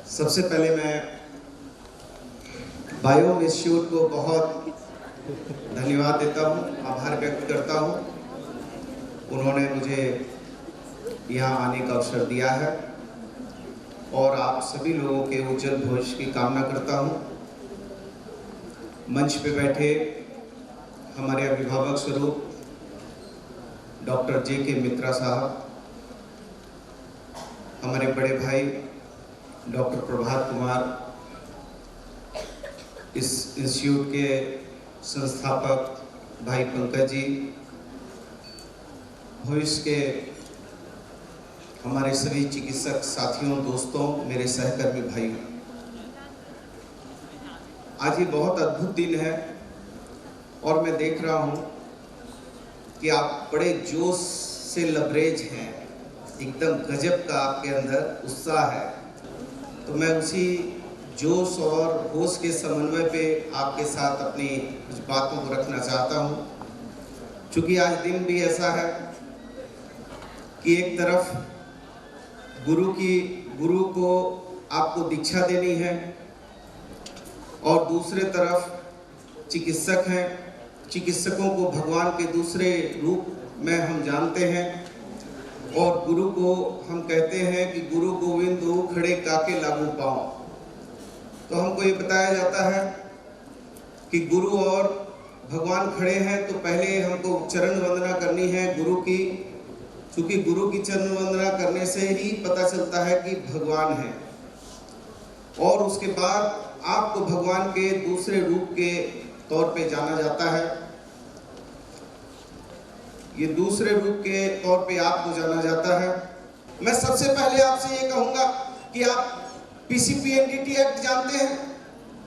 सबसे पहले मैं बायो इंस्टीट्यूट को बहुत धन्यवाद देता हूँ, आभार व्यक्त करता हूँ। उन्होंने मुझे यहाँ आने का अवसर दिया है और आप सभी लोगों के उज्जवल भविष्य की कामना करता हूँ। मंच पे बैठे हमारे अभिभावक स्वरूप डॉक्टर जे.के. मित्रा साहब, हमारे बड़े भाई डॉक्टर प्रभात कुमार, इस इंस्टीट्यूट के संस्थापक भाई पंकज जी, भविष्य के हमारे सभी चिकित्सक साथियों, दोस्तों, मेरे सहकर्मी भाइयों, आज ये बहुत अद्भुत दिन है और मैं देख रहा हूँ कि आप बड़े जोश से लबरेज हैं, एकदम गजब का आपके अंदर उत्साह है। तो मैं उसी जोश और होश के समन्वय पे आपके साथ अपनी कुछ बातों को रखना चाहता हूँ। क्योंकि आज दिन भी ऐसा है कि एक तरफ गुरु को आपको दीक्षा देनी है और दूसरे तरफ चिकित्सक हैं। चिकित्सकों को भगवान के दूसरे रूप में हम जानते हैं और गुरु को हम कहते हैं कि गुरु गोविंद दो खड़े काके लागू पाओ। तो हमको ये बताया जाता है कि गुरु और भगवान खड़े हैं तो पहले हमको चरण वंदना करनी है गुरु की, क्योंकि गुरु की चरण वंदना करने से ही पता चलता है कि भगवान है। और उसके बाद आपको भगवान के दूसरे रूप के तौर पे जाना जाता है। ये दूसरे रूप के तौर पे आपको जाना जाता है। मैं सबसे पहले आपसे ये कहूंगा कि आप पीसीपीएनडीटी एक्ट जानते हैं,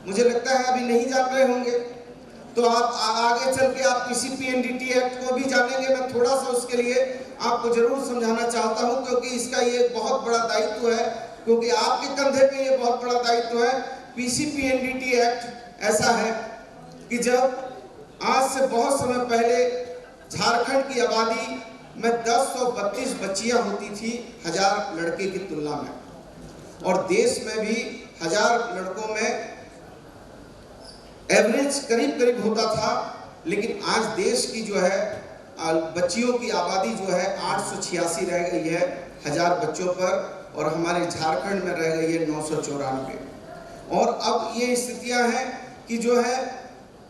मुझे लगता है अभी नहीं जान रहे होंगे, तो आप आगे चल के आप पीसीपीएनडीटी एक्ट को भी जानेंगे। मैं थोड़ा सा उसके लिए आपको जरूर समझाना चाहता हूं, क्योंकि इसका ये बहुत बड़ा दायित्व है, क्योंकि आपके कंधे पे ये बहुत बड़ा दायित्व है। पीसीपीएनडीटी एक्ट ऐसा है कि जब आज से बहुत समय पहले झारखंड की आबादी में 1032 बच्चियां होती थी 1000 लड़के की तुलना में, और देश में भी 1000 लड़कों में एवरेज करीब होता था। लेकिन आज देश की जो है बच्चियों की आबादी जो है 886 रह गई है 1000 बच्चों पर, और हमारे झारखंड में रह गई है 994। और अब ये स्थितियां हैं कि जो है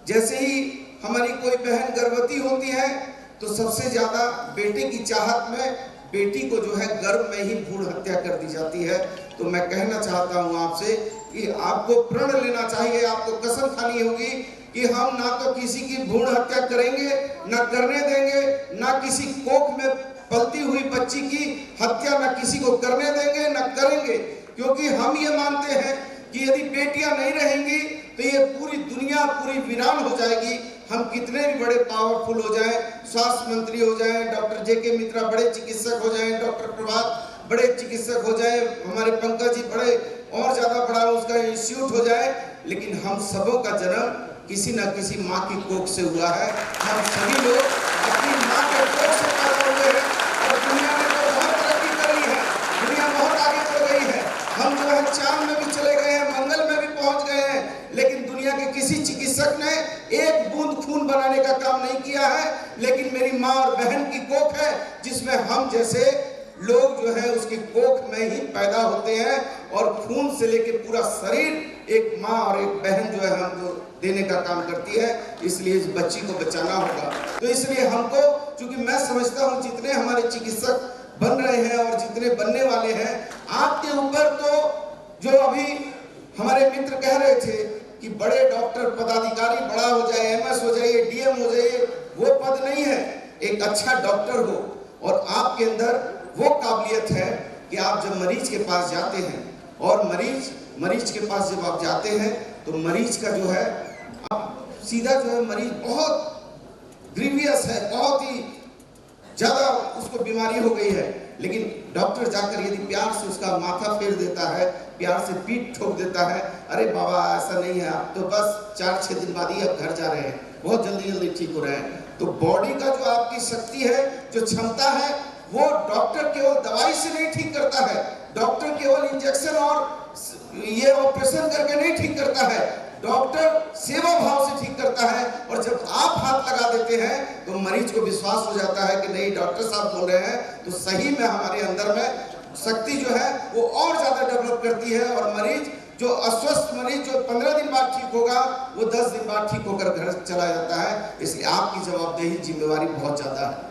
जैसे ही हमारी कोई बहन गर्भवती होती है तो सबसे ज्यादा बेटे की चाहत में बेटी को जो है गर्भ में ही भ्रूण हत्या कर दी जाती है। तो मैं कहना चाहता हूं आपसे कि आपको प्रण लेना चाहिए, आपको कसम खानी होगी कि हम ना तो किसी की भ्रूण हत्या करेंगे, ना करने देंगे, ना किसी कोख में पलती हुई बच्ची की हत्या ना किसी को करने देंगे, ना करेंगे। क्योंकि हम ये मानते हैं कि यदि बेटियां नहीं रहेंगी तो ये पूरी दुनिया पूरी वीरान हो जाएगी। हम कितने भी बड़े पावरफुल हो जाएं, स्वास्थ्य मंत्री हो जाएं, डॉक्टर जे.के. मित्रा बड़े चिकित्सक हो जाएं, डॉक्टर प्रभात बड़े चिकित्सक हो जाएं, हमारे पंकज जी बड़े और ज्यादा बड़ा उसका इंस्टीट्यूट हो जाए, लेकिन हम सबों का जन्म किसी न किसी माँ की कोख से हुआ है। हम सभी लोग अपनी माँ के कोख से पैदा हुए हैं और दुनिया में तो बहुत तरक्की कर ली है, दुनिया बहुत आगे बढ़ गई है। हम जो है चांद में भी चले गए हैं, मंगल में भी पहुंच गए हैं, लेकिन दुनिया के किसी चिकित्सक ने एक बूंद खून बनाने का काम नहीं किया है। लेकिन मेरी माँ और बहन की कोख है जिसमें हम जैसे लोग जो है उसकी कोख में ही पैदा होते हैं, और खून से लेकर पूरा शरीर एक माँ और एक बहन जो है हमको देने का काम करती है। इसलिए इस बच्ची को बचाना होगा। तो इसलिए हमको, चूंकि मैं समझता हूँ जितने हमारे चिकित्सक बन रहे हैं और जितने बनने वाले हैं, आपके ऊपर तो जो अभी हमारे मित्र कह रहे थे कि बड़े डॉक्टर पदाधिकारी बड़ा हो जाए, एमएस हो जाइए, डीएम हो जाइए, वो पद नहीं है। एक अच्छा डॉक्टर हो और आपके अंदर वो काबिलियत है कि आप जब मरीज के पास जाते हैं और मरीज के पास जब आप जाते हैं तो मरीज का जो है आप सीधा जो है मरीज बहुत ग्रीवियस है, बहुत ही ज्यादा उसको बीमारी हो गई है, लेकिन डॉक्टर जाकर यदि प्यार से उसका माथा फेर देता है, प्यार से पीठ ठोक देता है, अरे बाबा ऐसा नहीं है, आप तो बस 4-6 दिन बाद ही आप घर जा रहे हैं, बहुत जल्दी ठीक हो रहे हैं। तो बॉडी का जो आपकी शक्ति है, जो क्षमता है, वो डॉक्टर केवल दवाई से नहीं ठीक करता है, डॉक्टर केवल इंजेक्शन और ये ऑपरेशन करके नहीं ठीक करता है, डॉक्टर सेवा भाव से ठीक करता है। और जब आप हाथ लगा देते हैं तो मरीज को विश्वास हो जाता है कि नहीं, डॉक्टर साहब बोल रहे हैं तो सही में हमारे अंदर में शक्ति जो है वो और ज्यादा डेवलप करती है। और मरीज जो अस्वस्थ मरीज जो 15 दिन बाद ठीक होगा, वो 10 दिन बाद ठीक होकर घर चला जाता है। इसलिए आपकी जवाबदेही, जिम्मेवारी बहुत ज्यादा है।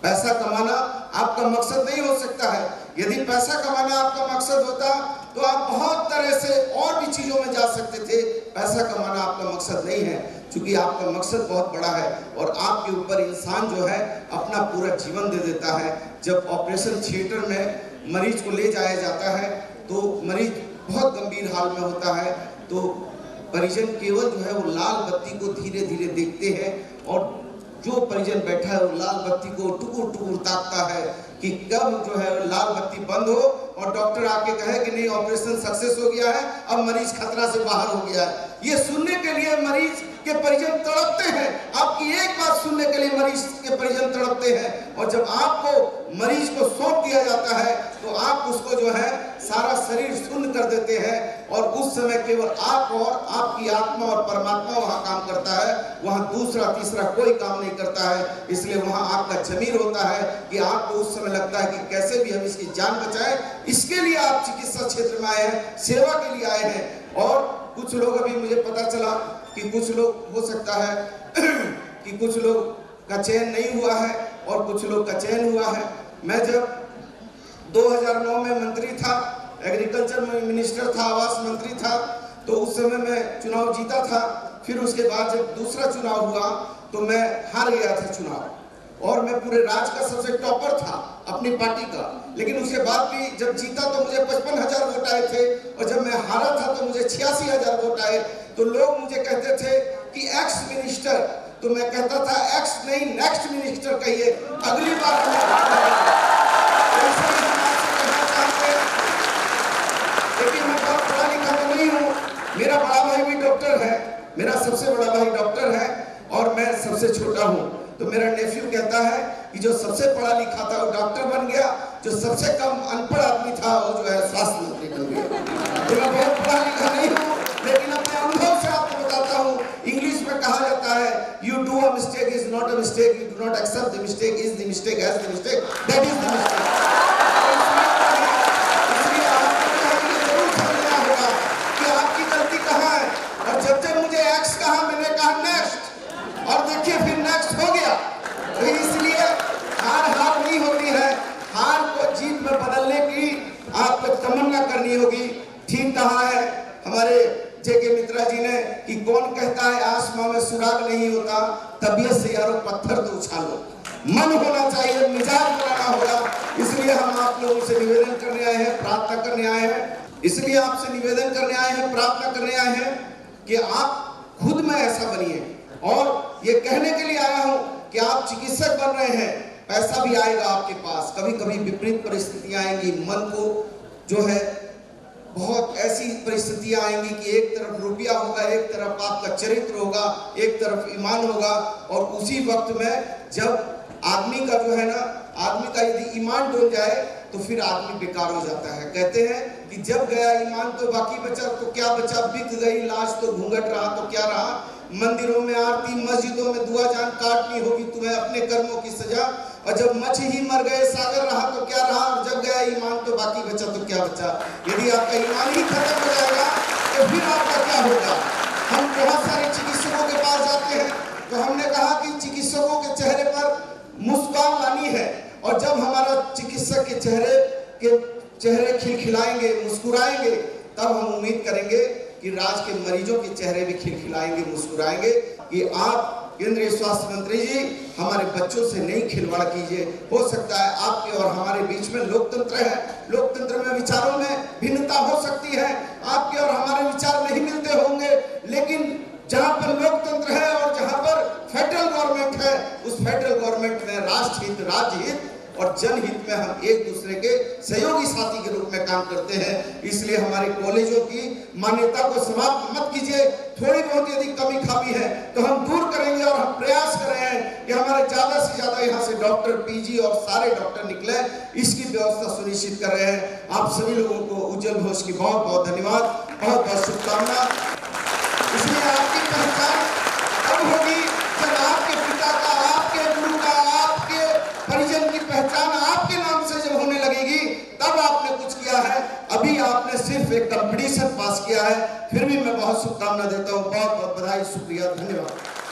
पैसा कमाना आपका मकसद नहीं हो सकता है। यदि पैसा कमाना आपका मकसद होता तो आप बहुत तरह से और भी चीजों में जा सकते थे। पैसा कमाना आपका मकसद नहीं है, क्योंकि आपका मकसद बहुत बड़ा है और आपके ऊपर इंसान जो है अपना पूरा जीवन दे देता है। जब ऑपरेशन थिएटर में मरीज को ले जाया जाता है तो मरीज बहुत गंभीर हाल में होता है, तो परिजन केवल जो है वो लाल बत्ती को धीरे धीरे देखते हैं और जो परिजन बैठा है वो लाल बत्ती को टुकुर टुकुर ताकता है कि कब जो है लाल बत्ती बंद हो और डॉक्टर आके कहे कि नहीं, ऑपरेशन सक्सेस हो गया है, अब मरीज खतरा से बाहर हो गया है। ये सुनने के लिए मरीज के परिजन तड़पते हैं। आपकी एक बात सुनने के लिए मरीज के परिजन तड़पते हैं। और जब आपको मरीज को सौंप दिया जाता है तो आप उसको जो है सारा शरीर शून्य कर देते हैं और उस समय केवल आप और आपकी आत्मा और परमात्मा वहां काम करता है, वहां दूसरा तीसरा कोई काम नहीं करता है। इसलिए वहां आपका जमीर होता है कि आपको उस समय लगता है कि कैसे भी हम इसकी जान बचाएं। इसके लिए आप चिकित्सा क्षेत्र में आए हैं, सेवा के लिए आए हैं। और कुछ लोग, अभी मुझे पता चला कि कुछ लोग, हो सकता है कि कुछ लोग का चयन नहीं हुआ है और कुछ लोग का चयन हुआ है। मैं जब 2009 में मंत्री था, एग्रीकल्चर में मिनिस्टर था, आवास मंत्री था, तो उस समय मैं चुनाव जीता था। फिर उसके बाद जब दूसरा चुनाव हुआ तो मैं हार गया था चुनाव और मैं पूरे राज्य का सबसे टॉपर था अपनी पार्टी का। लेकिन उसके बाद भी जब जीता तो मुझे 55,000 वोट आए थे और जब मैं हारा था तो मुझे 86,000 वोट आए। तो लोग मुझे कहते थे कि एक्स मिनिस्टर, तो मैं कहता था एक्स नहीं, नेक्स्ट मिनिस्टर कहिए, अगली बार। लेकिन मैं बहुत पढ़ा लिखा तो नहीं हूँ, मेरा बड़ा भाई भी डॉक्टर है, मेरा सबसे बड़ा भाई डॉक्टर है और मैं सबसे छोटा हूँ। तो मेरा नेफ्यू कहता है कि जो सबसे पढ़ा लिखा था वो डॉक्टर बन गया, जो सबसे कम अनपढ़ आदमी था वो जो है स्वास्थ्य मंत्री बन गया। तो मैं बहुत पढ़ा लिखा नहीं हूँ, लेकिन अपने अनुभव से आपको बताता हूँ। इंग्लिश में कहा जाता है, you do a mistake is not a mistake, you do not accept the mistake is the mistake, as the mistake that is the mistake. इसलिए आपको जरूर समझना होगा कि आपकी गलती कहाँ है। और जब जब मुझे एक्स कहा, मैंने कहा नेक्स्ट, और देखिए फिर नेक्स्ट हो गया। तो इसलिए हार नहीं होती है, हार को जीत में बदलने की आपको तमन्ना करनी होगी। ठीक कहा है हमारे जेके मित्रा जी ने कि कौन कहता है आसमां में सुराग नहीं होता, तबीयत से यारों पत्थर तो उछालो। मन होना चाहिए, मिजाज बनाना होगा। इसलिए हम आप लोगों से निवेदन करने आए हैं, प्रार्थना करने आए हैं। इसलिए आपसे निवेदन करने आए हैं, प्रार्थना करने आए हैं कि आप खुद में ऐसा बनिए। और ये कहने के लिए आया हूं कि आप चिकित्सक बन रहे हैं, पैसा भी आएगा आपके पास, कभी कभी विपरीत परिस्थितियां आएंगी। मन को जो है बहुत ऐसी परिस्थितियां आएंगी कि एक तरफ रुपया होगा, एक तरफ आपका चरित्र होगा, एक तरफ ईमान होगा। और उसी वक्त में जब आदमी का जो है ना, आदमी का यदि ईमान डूब जाए तो फिर आदमी बेकार हो जाता है। कहते हैं कि जब गया ईमान तो बाकी बचा, तो क्या बचा, बिक गई लाश तो घूंघट रहा तो क्या रहा। मंदिरों में आरती, मस्जिदों में दुआ, जान काटनी होगी तुम्हें अपने कर्मों की सजा। और जब मछली ही मर गए, सागर रहा तो क्या रहा, और जब गया ईमान तो बाकी बचा तो क्या बचा। यदि आपका ईमान ही खत्म हो जाएगा तो फिर आपका क्या होगा। हम बहुत सारे चिकित्सकों के पास जाते हैं तो हमने कहा कि चिकित्सकों के चेहरे पर मुस्कान लानी है। और जब हमारा चिकित्सक के चेहरे खिलखिलाएंगे, मुस्कुराएंगे, तब हम उम्मीद करेंगे कि राज्य के मरीजों के चेहरे भी खिलखिलाएंगे, मुस्कुराएंगे। कि आप केंद्रीय स्वास्थ्य मंत्री जी हमारे बच्चों से नहीं खिलवाड़ कीजिए। हो सकता है आपके और हमारे बीच में लोकतंत्र है, लोकतंत्र में विचारों में भिन्नता हो सकती है, आपके और हमारे विचार नहीं मिलते होंगे, लेकिन जहां पर लोकतंत्र है और जहां पर फेडरल गवर्नमेंट है, उस फेडरल गवर्नमेंट में राष्ट्र हित, राज्य हित और जनहित में हम एक दूसरे के सहयोगी साथी के रूप में काम करते हैं। इसलिए इसलिए हमारे कॉलेजों की मान्यता को समाप्त मत कीजिए। थोड़ी बहुत यदि कमी खामी है तो हम दूर करेंगे और हम प्रयास कर रहे हैं कि हमारे ज्यादा से ज्यादा यहाँ से डॉक्टर, पीजी और सारे डॉक्टर निकले, इसकी व्यवस्था सुनिश्चित कर रहे हैं। आप सभी लोगों को उज्जवल भविष्य की बहुत बहुत धन्यवाद, बहुत बहुत शुभकामना। इसलिए आपकी पहचान तब होगी जब आपके पिता का, आपके गुरु का, आपके परिजन की पहचान आपके नाम से जब होने लगेगी, तब आपने कुछ किया है। अभी आपने सिर्फ एक कंपटीशन पास किया है। फिर भी मैं बहुत शुभकामना देता हूँ, बहुत बहुत बधाई, शुक्रिया, धन्यवाद।